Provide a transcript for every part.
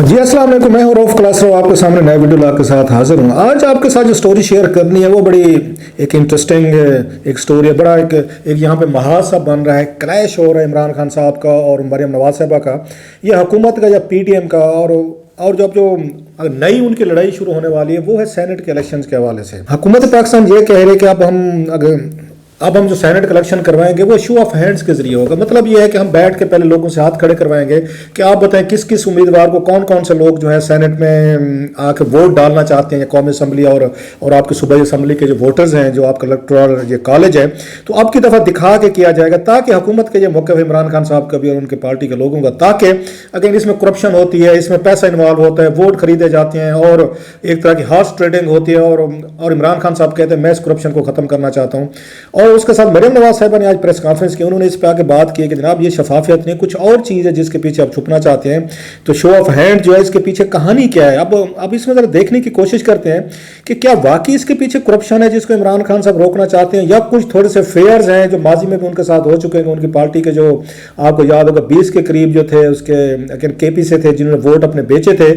जी अस्सलाम वालेकुम, मैं हूं रऊफ क्लास। आपके सामने नया वीडियो ला के साथ हाजिर हूं। आज आपके साथ जो स्टोरी शेयर करनी है वो बड़ी एक इंटरेस्टिंग एक स्टोरी है। बड़ा एक यहाँ पे महाज सा बन रहा है, क्लैश हो रहा है इमरान खान साहब का और मरियम नवाज साहबा का, ये हुकूमत का या पीटीएम का। और जो नई उनकी लड़ाई शुरू होने वाली है वो है सेनेट के इलेक्शंस के हवाले से। हुकूमत पाकिस्तान ये कह रही है कि अब हम जो सेनेट का इलेक्शन करवाएंगे वो शो ऑफ हैंड्स के जरिए होगा। मतलब ये है कि हम बैठ के पहले लोगों से हाथ खड़े करवाएंगे कि आप बताएं किस किस उम्मीदवार को, कौन कौन से लोग जो है सेनेट में आके वोट डालना चाहते हैं, कौमी असम्बली और आपकी सूबाई असम्बली के जो वोटर्स हैं, जो आपका इलेक्टोरल ये कॉलेज है, तो अब की दफ़ा दिखा के किया जाएगा ताकि हुकूमत के ये मौक़िफ़ इमरान खान साहब का भी और उनकी पार्टी के लोगों का, ताकि अगेन इसमें करप्शन होती है, इसमें पैसा इन्वॉल्व होता है, वोट खरीदे जाते हैं और एक तरह की हॉर्स ट्रेडिंग होती है। और इमरान खान साहब कहते हैं मैं इस करप्शन को ख़त्म करना चाहता हूँ। और उसके साथ मरियम नवाज साहिबा ने आज प्रेस कॉन्फ्रेंस की, उन्होंने इस पर आके बात की कि जनाब ये शफाफियत नहीं, कुछ और चीज़ है जिसके पीछे आप छुपना चाहते हैं। तो शो ऑफ हैंड जो है इसके पीछे कहानी क्या है, अब इसमें ज़रा देखने की कोशिश करते हैं कि क्या वाकई इसके पीछे करप्शन है जिसको इमरान खान साहब रोकना चाहते हैं, या कुछ थोड़े से फेयर्स हैं जो माजी में भी उनके साथ हो चुके हैं। उनकी पार्टी के जो आपको याद होगा 20 के करीब जो थे उसके केपी से थे जिन्होंने वोट अपने बेचे थे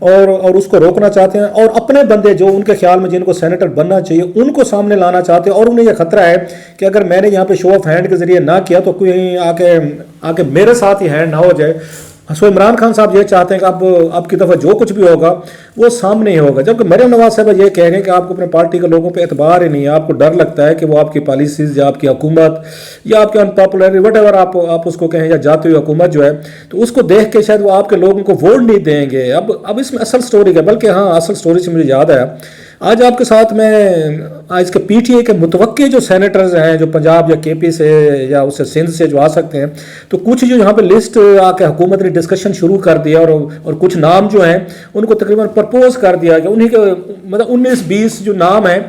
और उसको रोकना चाहते हैं, और अपने बंदे जो उनके ख्याल में जिनको सेनेटर बनना चाहिए उनको सामने लाना चाहते हैं। और उन्हें यह खतरा है कि अगर मैंने यहाँ पे शो ऑफ हैंड के जरिए ना किया तो कोई आके मेरे साथ ही हैंड ना हो जाए। सो इमरान खान साहब ये चाहते हैं कि अब की दफ़ा जो कुछ भी होगा वो सामने ही होगा, जबकि मरियम नवाज साहब ये कह रहे हैं कि आपको अपने पार्टी के लोगों पे एतबार ही नहीं है, आपको डर लगता है कि वो आपकी पॉलिसीज या आपकी हुकूमत या आपकी अनपॉपुलरिटी वट एवर आप उसको कहें, या जाती हुई हुकूमत जो है, तो उसको देख के शायद वो आपके लोगों को वोट नहीं देंगे। अब इसमें असल स्टोरी है, बल्कि हाँ असल स्टोरी से मुझे याद आया, आज आपके साथ में आज के पीटीए के मुतवक्के जो सेनेटर्स हैं जो पंजाब या केपी से या उससे सिंध से जो आ सकते हैं, तो कुछ जो यहाँ पे लिस्ट आके हुकूमत ने डिस्कशन शुरू कर दिया और कुछ नाम जो हैं उनको तकरीबन प्रपोज कर दिया कि उन्हीं के मतलब 19-20 जो नाम हैं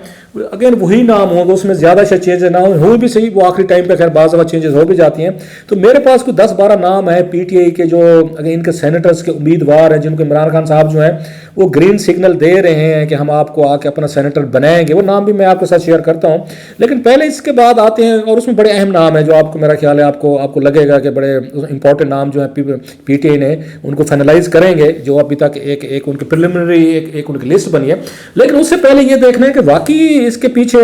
अगेन वही नाम होगा, उसमें ज़्यादा से चेंजेस ना हो भी सही, वो आखिरी टाइम पे खैर बाज़ दफ़ा चेंजेस हो भी जाती हैं। तो मेरे पास कोई 10-12 नाम है पीटीआई के जो अगेन इनके सेनेटर्स के उम्मीदवार हैं जिनको इमरान खान साहब जो हैं वो ग्रीन सिग्नल दे रहे हैं कि हम आपको आके अपना सेनेटर बनाएंगे। वो नाम भी मैं आपके साथ शेयर करता हूँ, लेकिन पहले इसके बाद आते हैं और उसमें बड़े अहम नाम है जो आपको मेरा ख्याल है आपको लगेगा कि बड़े इंपॉर्टेंट नाम जो है पीटीआई ने उनको फाइनलाइज करेंगे, जो अभी तक एक उनकी प्रिलिमिनरी एक उनकी लिस्ट बनी है। लेकिन उससे पहले ये देखना है कि वाकई इसके पीछे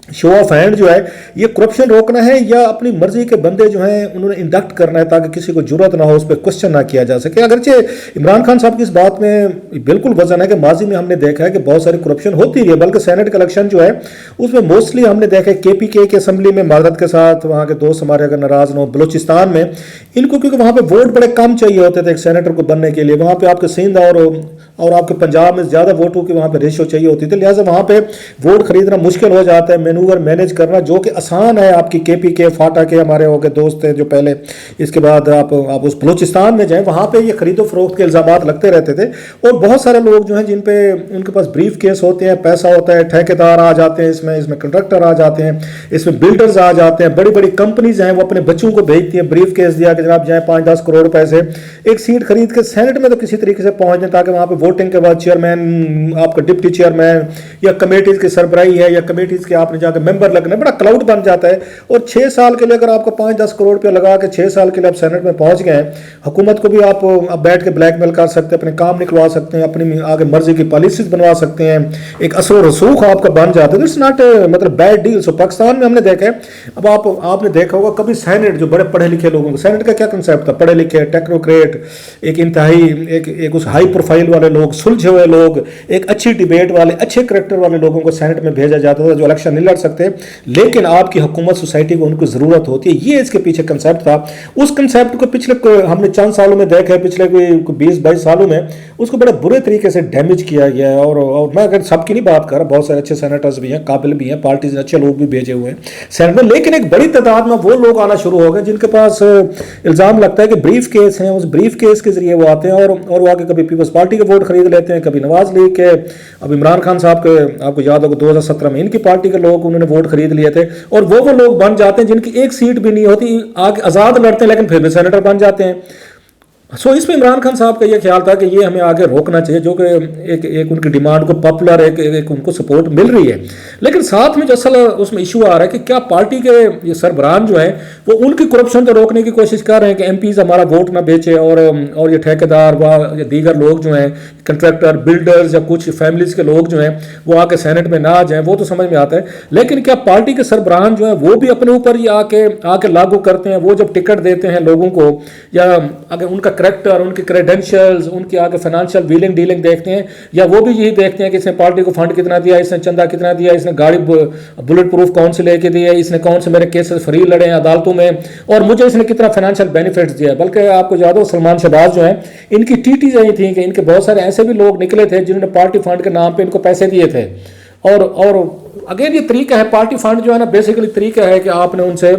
शो ऑफ हैंड जो है ये करप्शन रोकना है या अपनी मर्जी के बंदे जो हैं उन्होंने इंडक्ट करना है ताकि किसी को जरूरत ना हो, उस पर क्वेश्चन ना किया जा सके। अगरचे इमरान खान साहब की इस बात में बिल्कुल वजन है कि माजी में हमने देखा है कि बहुत सारी करप्शन होती रही है, बल्कि सेनेट का इलेक्शन जो है उसमें मोस्टली हमने देखा है केपीके की असम्बली में माजरत के साथ वहाँ के दोस्त हमारे अगर नाराज न हो, बलूचिस्तान में इनको क्योंकि वहाँ पर वोट बड़े कम चाहिए होते थे एक सेनेटर को बनने के लिए, वहाँ पर आपके सिंध और आपके पंजाब में ज़्यादा वोटों की वहाँ पर रेशो चाहिए होती थी, लिहाजा वहाँ पर वोट खरीदना मुश्किल हो जाता है, मैनूवर मैनेज करना जो कि आसान है। आपकी केपी के फाटा के हमारे हो गए दोस्त हैं जो पहले, इसके बाद आप उस बलूचिस्तान में जाएं वहाँ पे ये खरीदो फरोख्त के इल्ज़ामात लगते रहते थे और बहुत सारे लोग जो हैं जिन पे उनके पास ब्रीफ केस होते हैं, पैसा होता है, ठेकेदार आ जाते हैं, इसमें कंट्रैक्टर आ जाते हैं, इसमें बिल्डर्स आ जाते हैं, बड़ी बड़ी कंपनीज हैं वो अपने बच्चों को भेजती हैं ब्रीफ केस दिया कि जनाब जाए 5-10 करोड़ रुपए से एक सीट खरीद के सेनेट में तो किसी तरीके से पहुँच जाए ताकि वहाँ पर वोटिंग के बाद चेयरमैन, आपका डिप्टी चेयरमैन या कमेटीज की सरबराही है या कमेटीज के आपने जाकर मेंबर लगना, बड़ा क्लाउड बन जाता है। और 6 साल के लिए अगर आपको 5-10 करोड़ रुपया लगा के 6 साल के लिए आप सेनेट में पहुंच गए, हुकूमत को भी आप बैठ के ब्लैकमेल कर सकते हैं, अपने काम निकलवा सकते हैं, अपनी आगे मर्जी की पॉलिसीज बनवा सकते हैं, एक असर रसूख आपका बन जाता है। इट्स नॉट मतलब बैड डील। सो पाकिस्तान में हमने देखा है, अब आपने देखा होगा कभी सेनेट जो बड़े पढ़े लिखे लोगों को, सेनेट का क्या कंसेप्ट था, पढ़े लिखे टेक्नोक्रेट, एक इंतहाई एक उस हाई प्रोफाइल वाले लोग, सुलझे हुए लोग, एक अच्छी डिबेट वाले, अच्छे करेक्टर वाले लोगों को सेनेट में भेजा जाता था जो इलेक्शन नहीं लड़ सकते लेकिन आपकी हुकूमत सोसाइटी को उनको ज़रूरत होती है। ये इसके पीछे कंसेप्ट था। उस कंसेप्ट को पिछले हमने चंद सालों में देखा है, पिछले कोई 20-22 सालों में उसको बड़े बुरे तरीके से डैमेज किया गया है। और मैं अगर सबकी नहीं बात कर रहा, बहुत सारे अच्छे सेनेटर्स भी हैं, काबिल भी हैं, पार्टीज अच्छे लोग भी भेजे हुए हैं सेनेट में, लेकिन एक बड़ी तादाद में वो लोग आना शुरू हो गए जिनके पास इल्ज़ाम लगता है कि ब्रीफ केस हैं, उस ब्रीफ केस के जरिए वो आते हैं और वो आके कभी पीपल्स पार्टी के वोट खरीद लेते हैं, कभी नवाज लीग के, अब इमरान खान साहब के आपको याद होगा 2017 में इनकी पार्टी के लोग उन्होंने वोट खरीद लिए थे और वो लोग बन जाते हैं जिनकी एक सीट भी नहीं होती, आगे आज़ाद लड़ते हैं लेकिन फिर भी सेनेटर बन जाते हैं। सो इसमें इमरान खान साहब का ये ख्याल था कि ये हमें आगे रोकना चाहिए, जो कि एक उनकी डिमांड को पॉपुलर एक उनको सपोर्ट मिल रही है। लेकिन साथ में जो असल उसमें इशू आ रहा है कि क्या पार्टी के ये सरबराहान जो हैं वो उनकी करप्शन तो रोकने की कोशिश कर रहे हैं कि एमपीज हमारा वोट ना बेचे, और ये ठेकेदार व दीगर लोग जो हैं, कंट्रैक्टर, बिल्डर्स या कुछ फैमिलीज के लोग जो हैं वो आके सेनेट में ना आ जाएं, वो तो समझ में आता है। लेकिन क्या पार्टी के सरबराहान जो हैं वो भी अपने ऊपर ये आके लागू करते हैं? वो जब टिकट देते हैं लोगों को, या अगर उनका करेक्टर, उनके क्रेडेंशियल्स, उनके आगे फाइनेंशियल व्हीलिंग डीलिंग देखते हैं, या वो भी यही देखते हैं कि इसने पार्टी को फंड कितना दिया, इसने चंदा कितना दिया, इसने गाड़ी बुलेट प्रूफ कौन से लेके दी है, इसने कौन से मेरे केसेस फ्री लड़े हैं अदालतों में, और मुझे इसने कितना फाइनेंशियल बेनिफिट्स दिया है। बल्कि आपको याद हो सलमान शहबाज जो है, इनकी टीटीज यही थी कि इनके बहुत सारे ऐसे भी लोग निकले थे जिन्होंने पार्टी फंड के नाम पर इनको पैसे दिए थे। और अगेन ये तरीका है, पार्टी फंड जो है ना, बेसिकली तरीका है कि आपने उनसे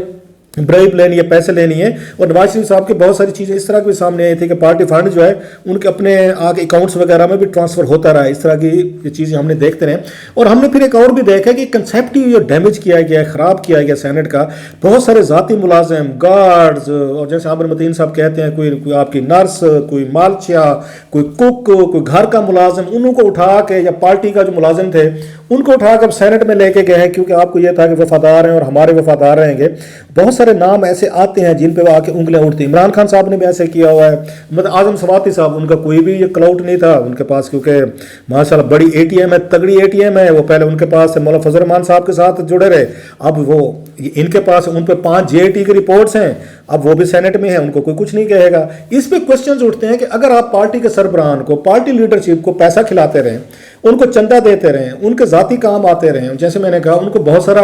ब्राइब लेनी है, पैसे लेनी है। और नवाज शरीफ साहब की बहुत सारी चीज़ें इस तरह की सामने आई थी कि पार्टी फंड जो है उनके अपने आगे अकाउंट्स वगैरह में भी ट्रांसफर होता रहा है। इस तरह की ये चीज़ें हमने देखते रहे। और हमने फिर एक और भी देखा कि कंसेप्ट ही जो डैमेज किया गया है, ख़राब किया गया सेनेट का। बहुत सारे ज़ाती मुलाजिम, गार्ड्स, और जैसे आमिर मतीन साहब कहते हैं, कोई आपकी नर्स, कोई मालचिया, कोई कुक, कोई घर का मुलाजिम, उनको उठा के, या पार्टी का जो मुलाजिम थे उनको उठा कर सेनेट में लेके गए हैं, क्योंकि आपको ये था कि वफादार हैं और हमारे वफादार रहेंगे। बहुत सारे नाम ऐसे आते हैं जिन पे वो आके उंगलियां उठती। इमरान खान साहब ने भी ऐसे किया हुआ है। मतलब आजम सवाती साहब, उनका कोई भी ये क्लाउट नहीं था उनके पास, क्योंकि माशाल्लाह बड़ी एटीएम है, तगड़ी एटीएम है। वो पहले उनके पास मौलाना फजल रहमान साहब के साथ जुड़े रहे, अब वो इनके पास उन पे 5 जेटी की रिपोर्ट्स हैं, अब वो भी सेनेट में है, उनको कोई कुछ नहीं कहेगा। इस पे क्वेश्चंस उठते हैं कि अगर आप पार्टी के सरबराहान को, पार्टी लीडरशिप को पैसा खिलाते रहें, उनको चंदा देते रहें, उनके जाती काम आते रहें, जैसे मैंने कहा उनको बहुत सारा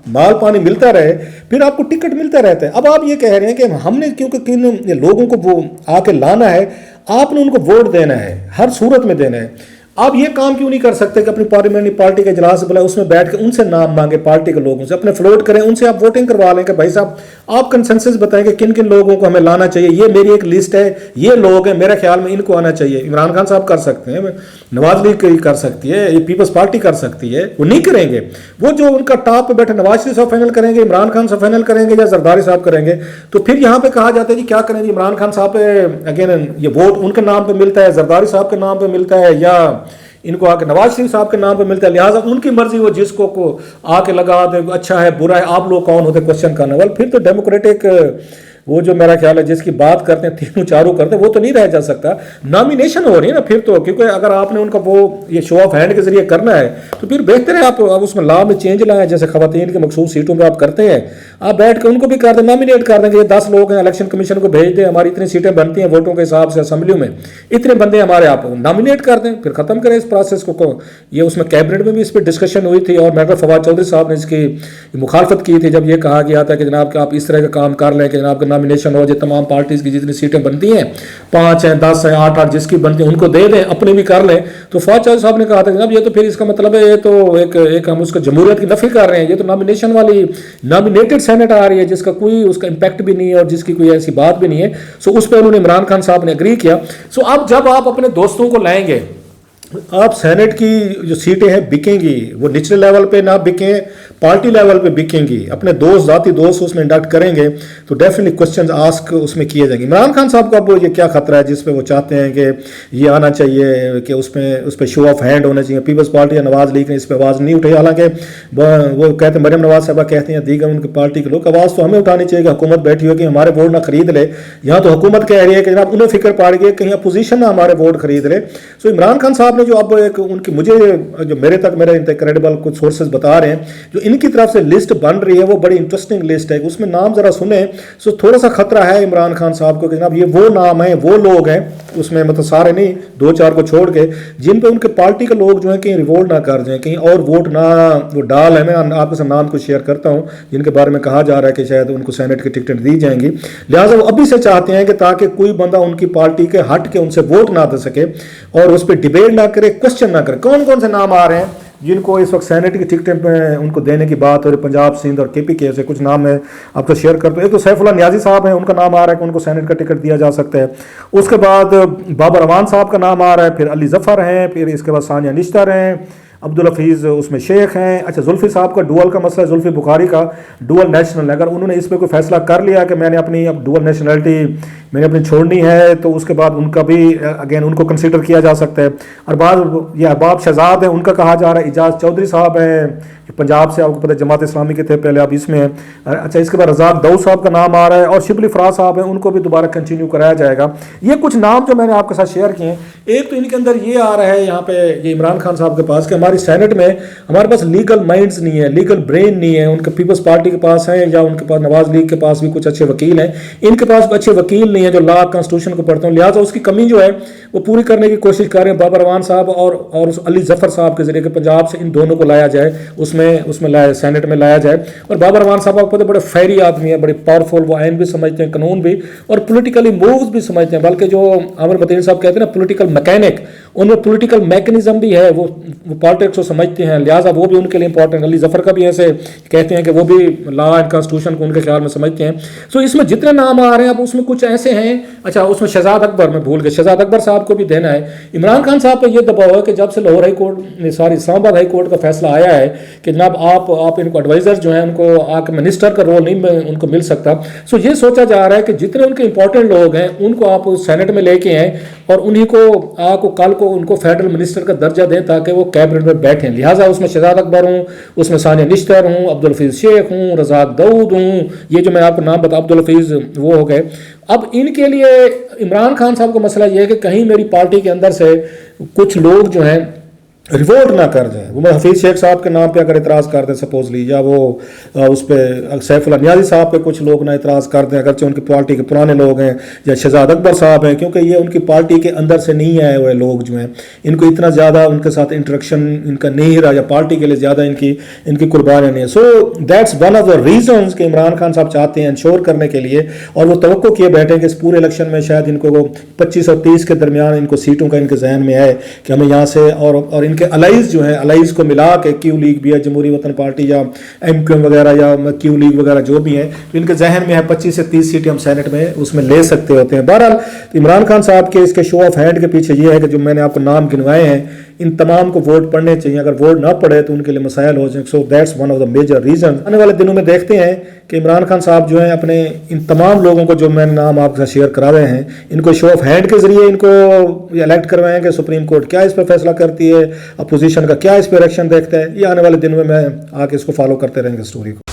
माल पानी मिलता रहे, फिर आपको टिकट मिलता रहता है। अब आप ये कह रहे हैं कि हमने क्योंकि किन लोगों को वो आके लाना है, आपने उनको वोट देना है, हर सूरत में देना है। आप ये काम क्यों नहीं कर सकते कि अपनी पार्लियामेंट्री पार्टी के इजलास बुलाए, उसमें बैठ के उनसे नाम मांगे, पार्टी के लोगों से अपने फ्लोट करें, उनसे आप वोटिंग करवा लें कि भाई साहब आप कंसेंसस बताएं कि किन किन लोगों को हमें लाना चाहिए, ये मेरी एक लिस्ट है, ये लोग हैं, मेरे ख्याल में इनको आना चाहिए। इमरान खान साहब कर सकते हैं, नवाज लीग कर सकती है, ये पीपल्स पार्टी कर सकती है। वो नहीं करेंगे। वो जो उनका टॉप पे बैठे नवाज शरीफ साहब फाइनल करेंगे, इमरान खान साहब फाइनल करेंगे, या जरदारी साहब करेंगे। तो फिर यहाँ पे कहा जाता है जी क्या करेंगे, इमरान खान साहब पे अगेन ये वोट उनके नाम पे मिलता है, जरदारी साहब के नाम पे मिलता है, या इनको आके नवाज शरीफ साहब के नाम पे मिलता है, लिहाजा उनकी मर्जी वो जिसको को आके लगा दे, अच्छा है बुरा है, आप लोग कौन होते क्वेश्चन करने वाले। फिर तो डेमोक्रेटिक वो जो मेरा ख्याल है जिसकी बात करते हैं तीनों चारों करते हैं, वो तो नहीं रह जा सकता। नॉमिनेशन हो रही है ना फिर तो, क्योंकि अगर आपने उनका वो ये शो ऑफ हैंड के जरिए करना है तो फिर बेहतर है आप उसमें लॉ में चेंज लाएं, जैसे खवातीन के मखसूस सीटों पर आप करते हैं, आप बैठ के उनको भी कर दें, नॉमिनेट कर देंगे। 10 लोग हैं, इलेक्शन कमीशन को भेज दें, हमारी इतनी सीटें बनती हैं वोटों के हिसाब से असेंबली में, इतने बंदे हमारे, आप नॉमिनेट कर दें, फिर खत्म करें इस प्रोसेस को। ये उसमें कैबिनेट में भी इस पर डिस्कशन हुई थी, और मेरे फवाद चौधरी साहब ने इसकी मुखालफत की थी जब ये कहा गया था कि जनाब आप इस तरह का काम कर लें कि जनाब का नॉमिनेशन हो जाए, तमाम पार्टीज की जितनी सीटें बनती हैं, 5 हैं, 10 हैं, 8 जिसकी बनती हैं उनको दे दें, अपने भी कर लें। तो फवाद चौधरी साहब ने कहा था जनाब ये तो फिर इसका मतलब है ये तो एक हम उसका जमहूरियत की नफी कर रहे हैं, ये तो नॉमिनेशन वाली नॉमिनेटेड सेनेट आ रही है जिसका कोई उसका इंपैक्ट भी नहीं है और जिसकी कोई ऐसी बात भी नहीं है। सो उस पर उन्होंने इमरान खान साहब ने एग्री किया। सो अब जब आप अपने दोस्तों को लाएंगे, आप सेनेट की जो सीटें हैं बिकेंगी, वो निचले लेवल पे ना बिकें, पार्टी लेवल पे बिकेंगी, अपने दोस्त जाती दोस्त उसमें इंडक्ट करेंगे तो डेफिनेटली क्वेश्चंस आस्क उसमें किए जाएंगे। इमरान खान साहब का अब ये क्या खतरा है जिस पे वो चाहते हैं कि ये आना चाहिए कि उस पर शो ऑफ हैंड होना चाहिए। पीपल्स पार्टी या नवाज लीग ने इस पर आवाज़ नहीं उठाई, हालांकि वो कहते हैं मरियम नवाज साहबा कहते हैं दीगर उनकी पार्टी के लोग, आवाज़ तो हमें उठानी चाहिए कि हुकूमत बैठी हो कि हमारे वोट ना खरीद ले। यहाँ तो हुकूमत कह रही है कि जनाब उन्हें फिक्र पड़ गई कहीं अपोजिशन ना हमारे वोट खरीद ले। सो इमरान खान साहब ने जो अब एक उनकी मुझे जो मेरे क्रेडिबल कुछ सोर्सेज बता रहे हैं जो इनकी तरफ से लिस्ट बन रही है वो बड़ी इंटरेस्टिंग लिस्ट है, उसमें नाम जरा सुने। सो थोड़ा सा खतरा है इमरान खान साहब को कि जनाब ये वो नाम है, वो लोग हैं उसमें, मतलब सारे नहीं, 2-4 को छोड़ के, जिन पे उनके पार्टी के लोग जो हैं कहीं रिवोल्ट ना कर जाएं, कहीं और वोट ना वो डाल है। मैं आपके साथ नाम को शेयर करता हूं जिनके बारे में कहा जा रहा है कि शायद उनको सेनेट की टिकट दी जाएंगी। लिहाजा वो अभी से चाहते हैं कि ताकि कोई बंदा उनकी पार्टी के हट के उनसे वोट ना दे सके और उस पर डिबेट ना करे, क्वेश्चन ना करे। कौन कौन से नाम आ रहे हैं जिनको इस वक्त सेनेट की टिकट में उनको देने की बात हो रही, पंजाब, सिंध और केपीके से कुछ नाम है आपको शेयर करते हैं। एक तो सैफुल्लाह नियाजी साहब हैं, उनका नाम आ रहा है कि उनको सेनेट का टिकट दिया जा सकता है। उसके बाद बाबर अवान साहब का नाम आ रहा है, फिर अली जफ़र हैं, फिर इसके बाद सानिया निश्तर हैं, अब्दुल हफीज़ उसमें शेख हैं। अच्छा, जुल्फ़ी साहब का डुअल का मसला है, जुल्फ़ी बुखारी का डुअल नेशनल है। अगर उन्होंने इस पर कोई फैसला कर लिया कि मैंने अपनी अब डुअल नेशनलिटी मैंने अपनी छोड़नी है तो उसके बाद उनका भी अगेन उनको कंसिडर किया जा सकता है। ये अरबाब शहजाद है, उनका कहा जा रहा है। इजाज़ चौधरी साहब हैं पंजाब से, आपको पता है जमात इस्लामी के थे पहले, अब इसमें है। अच्छा, इसके बाद रज़ाक दाऊद साहब का नाम आ रहा है और शिबली फराज साहब हैं, उनको भी दोबारा कंटिन्यू कराया जाएगा। ये कुछ नाम जो मैंने आपके साथ शेयर किए हैं। एक तो इनके अंदर ये आ रहा है यहाँ पे, ये इमरान खान साहब के पास कि हमारी सेनेट में हमारे पास लीगल माइंड्स नहीं है, लीगल ब्रेन नहीं है। उनके पीपल्स पार्टी के पास है या उनके पास नवाज लीग के पास भी कुछ अच्छे वकील हैं, इनके पास अच्छे वकील नहीं है जो लॉ कॉन्स्टिट्यूशन को पढ़ते हैं। लिहाजा उसकी कमी जो है वो पूरी करने की कोशिश कर रहे हैं। बाबर रवान साहब और अली जफर साहब के जरिए पंजाब से इन दोनों को लाया जाए, उसमें लाया, सेनेट में लाया जाए। और बाबर रवान साहब आपको पता बड़े फैरी आदमी है, बड़े पावरफुल, वो आइन भी समझते हैं, कानून भी, और पॉलिटिकली मूव्स भी समझते हैं। बल्कि जो आमिर मतीन साहब कहते हैं ना पॉलिटिकल मैकेनिक, उनमें पॉलिटिकल मैकेनिज्म भी है, वो पॉलिटिक्स को समझते हैं। लिहाजा वो भी उनके लिए इंपॉर्टेंट। अली जफर का भी ऐसे कहते हैं कि वो भी लॉ एंड कॉन्स्टिट्यूशन को उनके ख्याल में समझते हैं। सो इसमें जितने नाम आ रहे हैं अब उसमें कुछ ऐसे हैं। अच्छा, उसमें शहजाद अकबर, मैं भूल गया, शहजाद अकबर साहब को भी देना है। इमरान खान साहब पे ये दबाव है कि जब से Lahore high court Islamabad high court का फैसला आया है कि जनाब आप इनको एडवाइजर जो है उनको आके मिनिस्टर का रोल नहीं उनको मिल सकता। सो ये सोचा जा रहा है कि जितने उनके इंपॉर्टेंट लोग हैं उनको आप सेनेट में लेके आए और उन्हीं को कल को उनको फेडरल मिनिस्टर का दर्जा दें ताकि वो कैबिनेट में बैठें। लिहाजा उसमें शहजाद अकबर हूँ, उसमें सानिया निश्तर हूँ, अब्दुल हफीज़ शेख हूँ, रज़ाक दाऊद हूँ, ये जो मैं आपको नाम बता, अब्दुल हफीज़ वो हो गए। अब इनके लिए इमरान खान साहब का मसला ये है कि कहीं मेरी पार्टी के अंदर से कुछ लोग जो हैं रिवोल्ट ना कर जाए। वो हफीज़ शेख साहब के नाम पे अगर इतराज़ कर दें सपोजली, या वो उस पर सैफुल्लाह नियाज़ी साहब पे कुछ लोग ना इतराज़ कर दें, अगरचे उनकी पार्टी के पुराने लोग हैं, या शहजाद अकबर साहब हैं, क्योंकि ये उनकी पार्टी के अंदर से नहीं आए हुए लोग जो हैं, इनको इतना ज़्यादा उनके साथ इंटरेक्शन इनका नहीं रहा, या पार्टी के लिए ज़्यादा इनकी कुर्बानियाँ नहीं है। So that's one of the reasons कि इमरान खान साहब चाहते हैं इंश्योर करने के लिए, और वो तवक्को किए बैठे कि इस पूरे इलेक्शन में शायद इनको 25 और 30 के दरमियान इनको सीटों का इनके जहन में आए कि हमें यहाँ से और इनके अलाइज जो है, अलाइज को मिला के क्यू लीग भी है, जमहूरी वतन पार्टी या MQM वगैरह या क्यू लीग वगैरह जो भी है, तो इनके जहन में है 25 से 30 सीटें हम सेनेट में उसमें ले सकते होते हैं। बहरहाल इमरान खान साहब के इसके शो ऑफ हैंड के पीछे ये है कि जो मैंने आपको नाम गिनवाए हैं इन तमाम को वोट पढ़ने चाहिए। अगर वोट ना पड़े तो उनके लिए मसाइल हो जाए। So that's one of the major reason. आने वाले दिनों में देखते हैं कि इमरान खान साहब जो है अपने इन तमाम लोगों को जो मैंने नाम आपके साथ शेयर करा रहे हैं, इनको शो ऑफ हैंड के जरिए इनको इलेक्ट करवाएंगे। सुप्रीम कोर्ट क्या इस पर फैसला करती है, अपोजिशन का क्या इस पर एक्शन देखता है, ये आने वाले दिनों में मैं आके इसको फॉलो करते रहेंगे स्टोरी को।